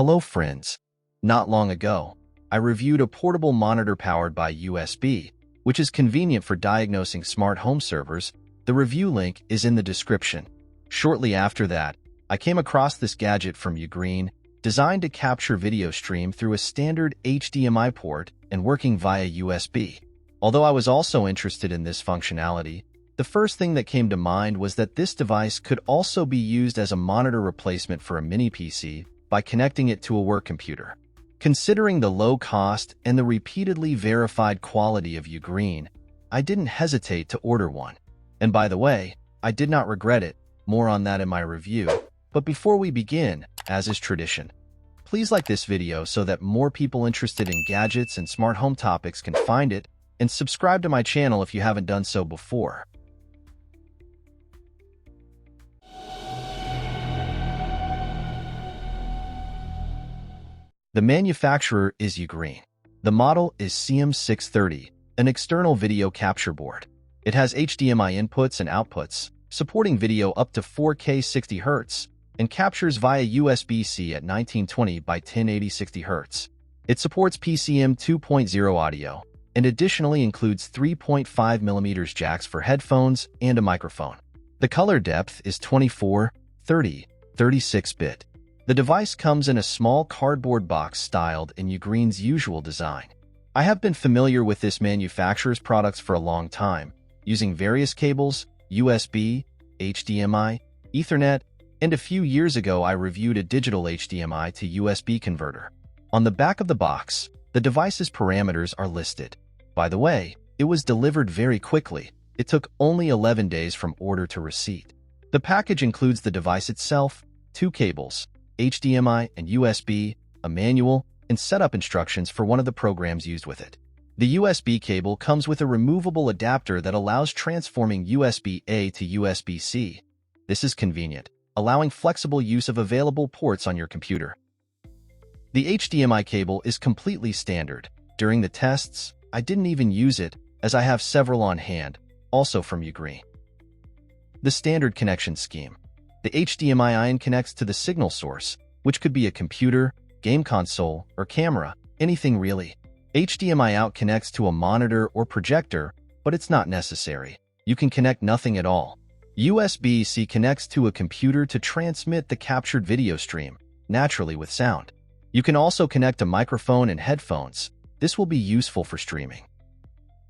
Hello friends. Not long ago, I reviewed a portable monitor powered by USB, which is convenient for diagnosing smart home servers. The review link is in the description. Shortly after that, I came across this gadget from UGREEN, designed to capture video stream through a standard HDMI port and working via USB. Although I was also interested in this functionality, the first thing that came to mind was that this device could also be used as a monitor replacement for a mini PC by connecting it to a work computer. Considering the low cost and the repeatedly verified quality of UGREEN, I didn't hesitate to order one. And by the way, I did not regret it. More on that in my review. But before we begin, as is tradition, please like this video so that more people interested in gadgets and smart home topics can find it, and subscribe to my channel if you haven't done so before. The manufacturer is UGREEN. The model is CM630, an external video capture board. It has HDMI inputs and outputs, supporting video up to 4K 60 Hz, and captures via USB-C at 1920 by 1080 60 Hz. It supports PCM 2.0 audio, and additionally includes 3.5mm jacks for headphones and a microphone. The color depth is 24, 30, 36-bit. The device comes in a small cardboard box styled in UGREEN's usual design. I have been familiar with this manufacturer's products for a long time, using various cables, USB, HDMI, Ethernet, and a few years ago I reviewed a digital HDMI to USB converter. On the back of the box, the device's parameters are listed. By the way, it was delivered very quickly. It took only 11 days from order to receipt. The package includes the device itself, 2 cables, HDMI and USB, a manual, and setup instructions for one of the programs used with it. The USB cable comes with a removable adapter that allows transforming USB-A to USB-C. This is convenient, allowing flexible use of available ports on your computer. The HDMI cable is completely standard. During the tests, I didn't even use it, as I have several on hand, also from UGREEN. The standard connection scheme. The HDMI in connects to the signal source, which could be a computer, game console, or camera, anything really. HDMI out connects to a monitor or projector, but it's not necessary. You can connect nothing at all. USB-C connects to a computer to transmit the captured video stream, naturally with sound. You can also connect a microphone and headphones. This will be useful for streaming.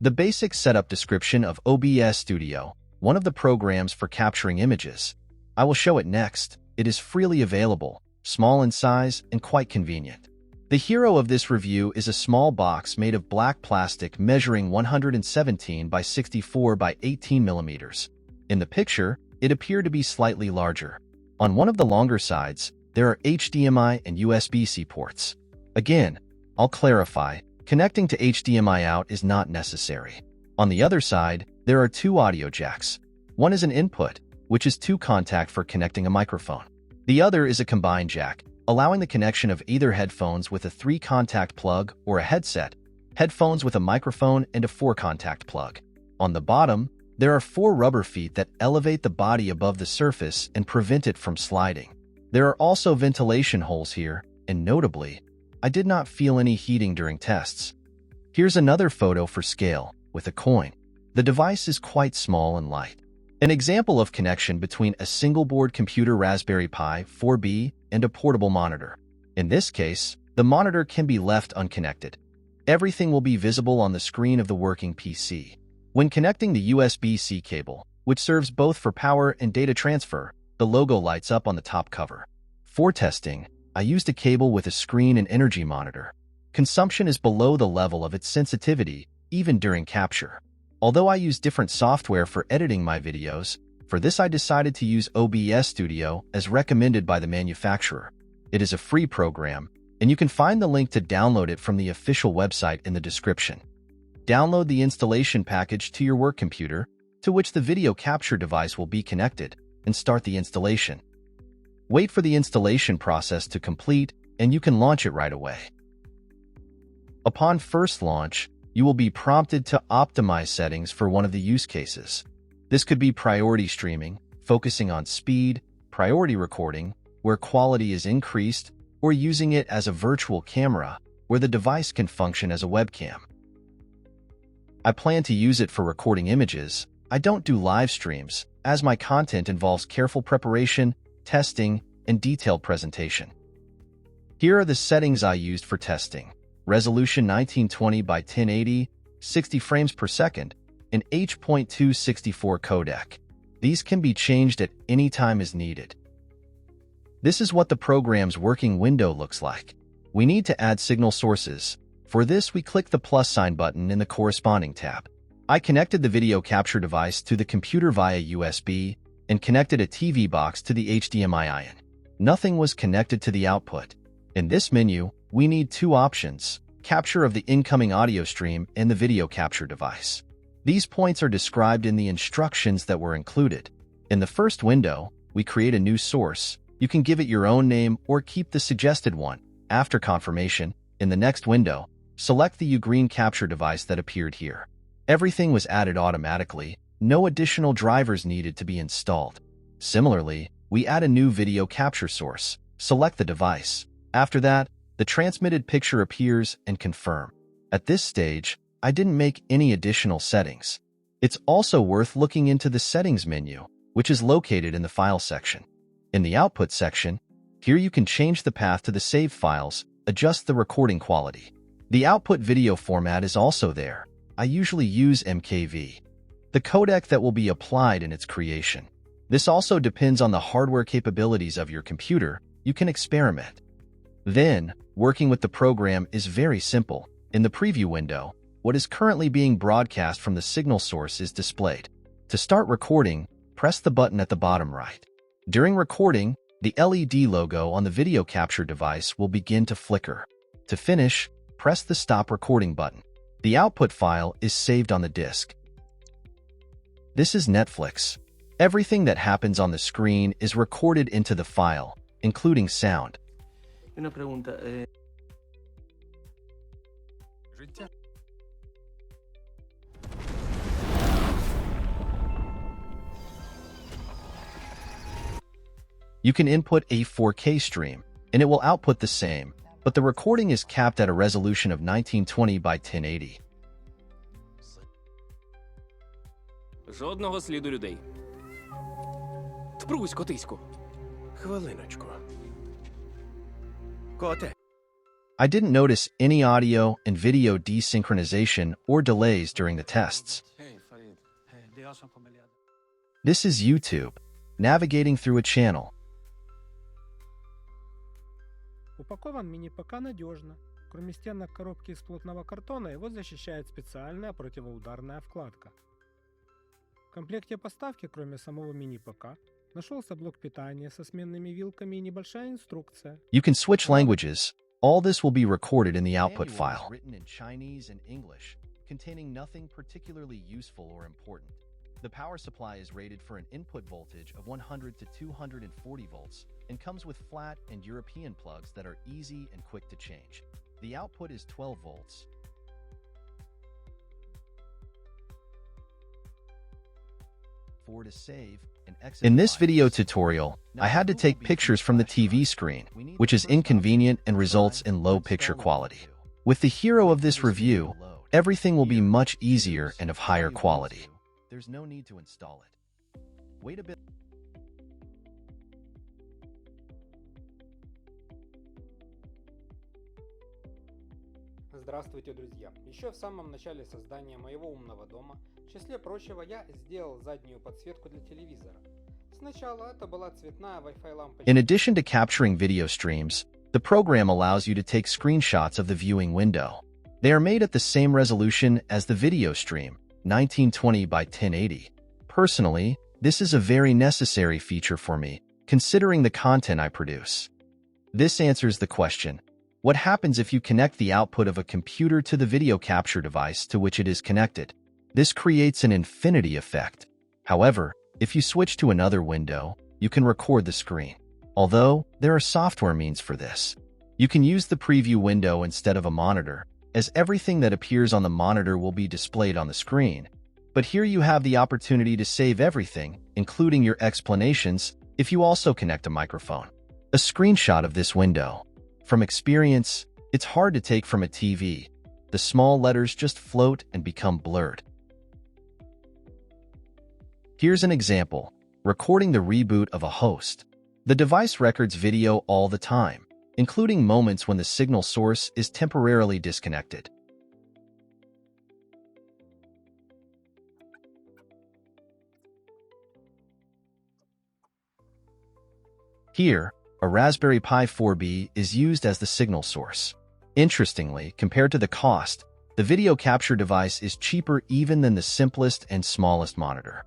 The basic setup description of OBS Studio, one of the programs for capturing images. I will show it next. It is freely available, small in size, and quite convenient. The hero of this review is a small box made of black plastic measuring 117 by 64 by 18 millimeters. In the picture, it appeared to be slightly larger. On one of the longer sides, there are HDMI and USB-C ports. Again, I'll clarify, connecting to HDMI out is not necessary. On the other side, there are 2 audio jacks. One is an input, which is 2 contact for connecting a microphone. The other is a combined jack, allowing the connection of either headphones with a 3-contact plug or a headset, headphones with a microphone and a 4-contact plug. On the bottom, there are 4 rubber feet that elevate the body above the surface and prevent it from sliding. There are also ventilation holes here, and notably, I did not feel any heating during tests. Here's another photo for scale, with a coin. The device is quite small and light. An example of connection between a single-board computer Raspberry Pi 4B and a portable monitor. In this case, the monitor can be left unconnected. Everything will be visible on the screen of the working PC. When connecting the USB-C cable, which serves both for power and data transfer, the logo lights up on the top cover. For testing, I used a cable with a screen and energy monitor. Consumption is below the level of its sensitivity, even during capture. Although I use different software for editing my videos, for this I decided to use OBS Studio as recommended by the manufacturer. It is a free program, and you can find the link to download it from the official website in the description. Download the installation package to your work computer, to which the video capture device will be connected, and start the installation. Wait for the installation process to complete, and you can launch it right away. Upon first launch, you will be prompted to optimize settings for one of the use cases. This could be priority streaming, focusing on speed, priority recording, where quality is increased, or using it as a virtual camera where the device can function as a webcam. I plan to use it for recording images. I don't do live streams, as my content involves careful preparation, testing, and detailed presentation. Here are the settings I used for testing. Resolution 1920 by 1080, 60 frames per second, and H.264 codec. These can be changed at any time as needed. This is what the program's working window looks like. We need to add signal sources. For this, we click the plus sign button in the corresponding tab. I connected the video capture device to the computer via USB and connected a TV box to the HDMI in. Nothing was connected to the output. In this menu, we need two options: capture of the incoming audio stream and the video capture device. These points are described in the instructions that were included. In the first window, we create a new source. You can give it your own name or keep the suggested one. After confirmation, in the next window, select the UGREEN capture device that appeared here. Everything was added automatically. No additional drivers needed to be installed. Similarly, we add a new video capture source. Select the device. After that, the transmitted picture appears and confirm. At this stage, I didn't make any additional settings. It's also worth looking into the settings menu, which is located in the file section. In the output section, here you can change the path to the saved files, adjust the recording quality. The output video format is also there. I usually use MKV, the codec that will be applied in its creation. This also depends on the hardware capabilities of your computer. You can experiment. Then, working with the program is very simple. In the preview window, what is currently being broadcast from the signal source is displayed. To start recording, press the button at the bottom right. During recording, the LED logo on the video capture device will begin to flicker. To finish, press the stop recording button. The output file is saved on the disk. This is Netflix. Everything that happens on the screen is recorded into the file, including sound. Una pregunta. You can input a 4K stream, and it will output the same, but the recording is capped at a resolution of 1920 by 1080. Жодного сліду людей. Тпрусь, котиську. Хвилиночку. Коте. I didn't notice any audio and video desynchronization or delays during the tests. This is YouTube, navigating through a channel. Упакован мини-ПК надежно. Кроме стенок коробки из плотного картона, его защищает специальная противоударная вкладка. В комплекте поставки, кроме самого мини-ПК, нашелся блок питания со сменными вилками и небольшая инструкция. You can switch languages. All this will be recorded in the output file. Written in Chinese and English, containing nothing particularly useful or important. The power supply is rated for an input voltage of 100 to 240 volts and comes with flat and European plugs that are easy and quick to change. The output is 12 volts. To save and exit. In this video tutorial, I had to take pictures from the TV screen, which is inconvenient and results in low picture quality. With the hero of this review, everything will be much easier and of higher quality. There's no need to install it. Wait a bit. Здравствуйте, друзья! Еще в самом начале создания моего умного дома, в числе прочего, я сделал заднюю подсветку для телевизора. Сначала это была цветная Wi-Fi лампочка. In addition to capturing video streams, the program allows you to take screenshots of the viewing window. They are made at the same resolution as the video stream, 1920 by 1080. Personally, this is a very necessary feature for me, considering the content I produce. This answers the question: what happens if you connect the output of a computer to the video capture device to which it is connected? This creates an infinity effect. However, if you switch to another window, you can record the screen. Although, there are software means for this. You can use the preview window instead of a monitor, as everything that appears on the monitor will be displayed on the screen. But here you have the opportunity to save everything, including your explanations, if you also connect a microphone. A screenshot of this window. From experience, it's hard to take from a TV. The small letters just float and become blurred. Here's an example. Recording the reboot of a host. The device records video all the time, including moments when the signal source is temporarily disconnected. Here, a Raspberry Pi 4B is used as the signal source. Interestingly, compared to the cost, the video capture device is cheaper even than the simplest and smallest monitor.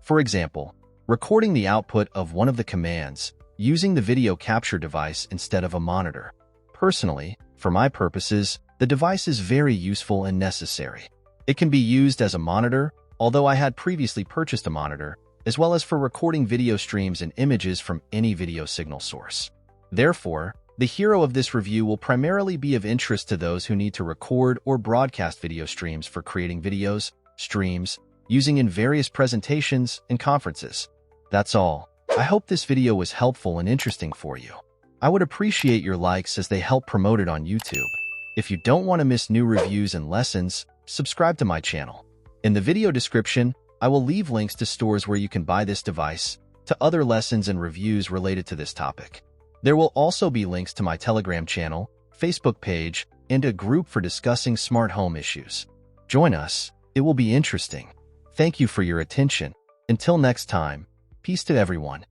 For example, recording the output of one of the commands using the video capture device instead of a monitor. Personally, for my purposes, the device is very useful and necessary. It can be used as a monitor, although I had previously purchased a monitor, as well as for recording video streams and images from any video signal source. Therefore, the hero of this review will primarily be of interest to those who need to record or broadcast video streams for creating videos, streams, using in various presentations and conferences. That's all. I hope this video was helpful and interesting for you. I would appreciate your likes as they help promote it on YouTube. If you don't want to miss new reviews and lessons, subscribe to my channel. In the video description, I will leave links to stores where you can buy this device, to other lessons and reviews related to this topic. There will also be links to my Telegram channel, Facebook page, and a group for discussing smart home issues. Join us. It will be interesting. Thank you for your attention. Until next time, peace to everyone.